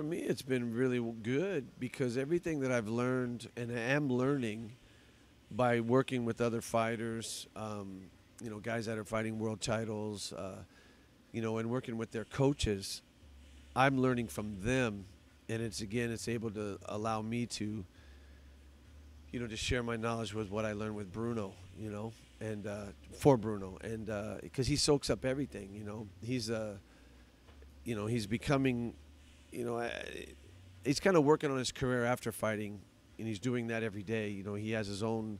For me, it's been really good because everything that I've learned and I am learning by working with other fighters, guys that are fighting world titles, and working with their coaches, I'm learning from them. And it's able to allow me to, to share my knowledge with what I learned with Bruno, and for Bruno. And because he soaks up everything, he's becoming, you know, he's kind of working on his career after fighting, and he's doing that every day. He has his own,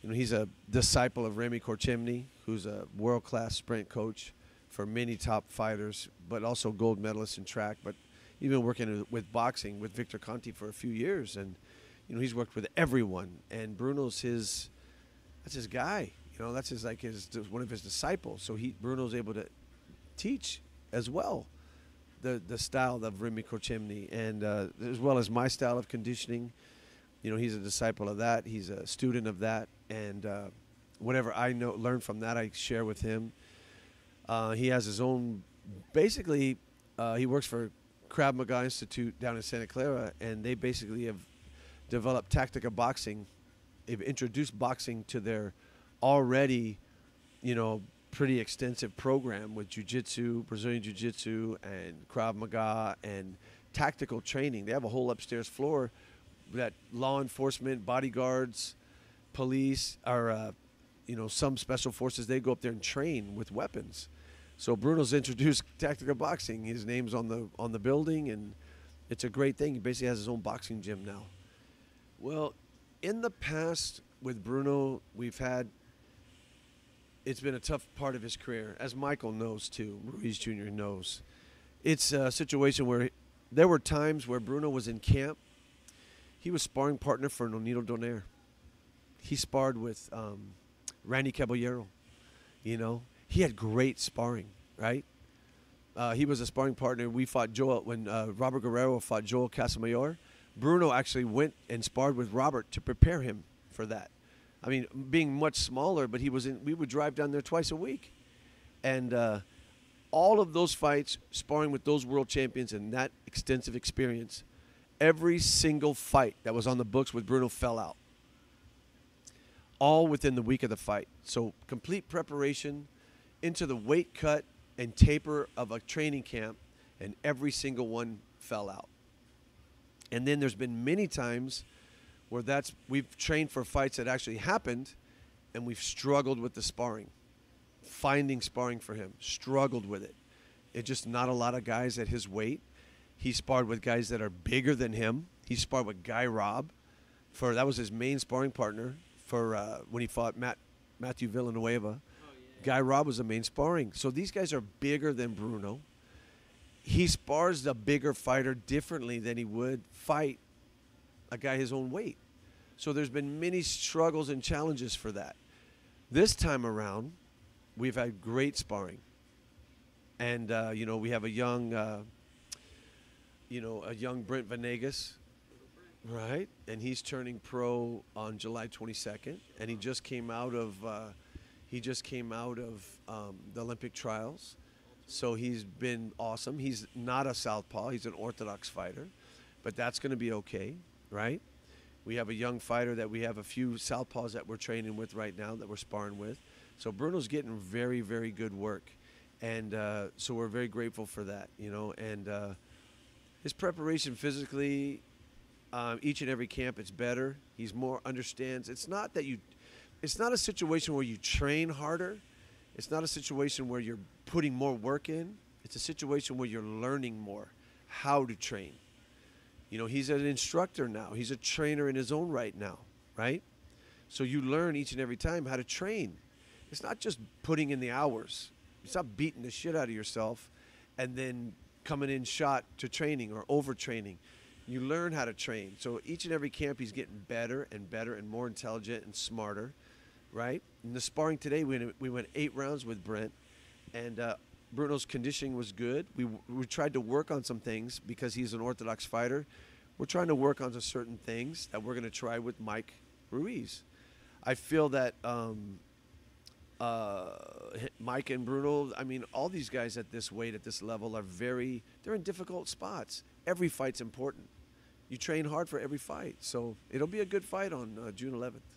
he's a disciple of Remy Korchemny, who's a world-class sprint coach for many top fighters, but also gold medalist in track. But he's been working with boxing with Victor Conti for a few years, and he's worked with everyone. And Bruno's that's his guy. That's one of his disciples. So Bruno's able to teach as well the style of Remy Korchemny, and as well as my style of conditioning. He's a disciple of that. He's a student of that, and whatever I learn from that, I share with him. He has his own. Basically, he works for Krav Maga Institute down in Santa Clara, and they basically have developed Tactica Boxing. They've introduced boxing to their already, pretty extensive program with jiu-jitsu, Brazilian jiu-jitsu, and Krav Maga, and tactical training. They have a whole upstairs floor that law enforcement, bodyguards, police, or some special forces, they go up there and train with weapons. So Bruno's introduced Tactica Boxing. His name's on the building, and it's a great thing. He basically has his own boxing gym now. Well, in the past with Bruno, it's been a tough part of his career, as Michael knows too, Ruiz Jr. knows. It's a situation where there were times where Bruno was in camp. He was sparring partner for Nonito Donaire. He sparred with Randy Caballero. He had great sparring, right? He was a sparring partner. We fought Joel when Robert Guerrero fought Joel Casamayor. Bruno actually went and sparred with Robert to prepare him for that. I mean, being much smaller, but we would drive down there twice a week. And all of those fights, sparring with those world champions and that extensive experience, every single fight that was on the books with Bruno fell out. All within the week of the fight. So complete preparation into the weight cut and taper of a training camp, and every single one fell out. And then there's been many times where we've trained for fights that actually happened, and we've struggled with the sparring. Finding sparring for him, struggled with it. It's just not a lot of guys at his weight. He sparred with guys that are bigger than him. He sparred with Guy Robb. That was his main sparring partner for when he fought Matthew Villanueva. Oh, yeah. Guy Robb was the main sparring. So these guys are bigger than Bruno. He spars the bigger fighter differently than he would fight a guy his own weight. So there's been many struggles and challenges for that. This time around, we've had great sparring. And, we have a young Brent Venegas, right? And he's turning pro on July 22nd. And he just came out of the Olympic trials. So he's been awesome. He's not a southpaw. He's an orthodox fighter. But that's going to be okay, right? We have a young fighter that we have a few southpaws that we're training with right now that we're sparring with. So Bruno's getting very, very good work. And so we're very grateful for that, And his preparation physically, each and every camp, it's better. He's more understands. It's not a situation where you train harder. It's not a situation where you're putting more work in. It's a situation where you're learning more how to train. He's an instructor now. He's a trainer in his own right now, right? So you learn each and every time how to train. It's not just putting in the hours. It's not beating the shit out of yourself and then coming in shot to training or overtraining. You learn how to train. So each and every camp he's getting better and better and more intelligent and smarter, right? In the sparring today, we went 8 rounds with Brent, and Bruno's conditioning was good. We tried to work on some things because he's an orthodox fighter. We're trying to work on some certain things that we're going to try with Mike Ruiz. I feel that Mike and Bruno, I mean, all these guys at this weight, at this level, they're in difficult spots. every fight's important. You train hard for every fight. So it'll be a good fight on June 11th.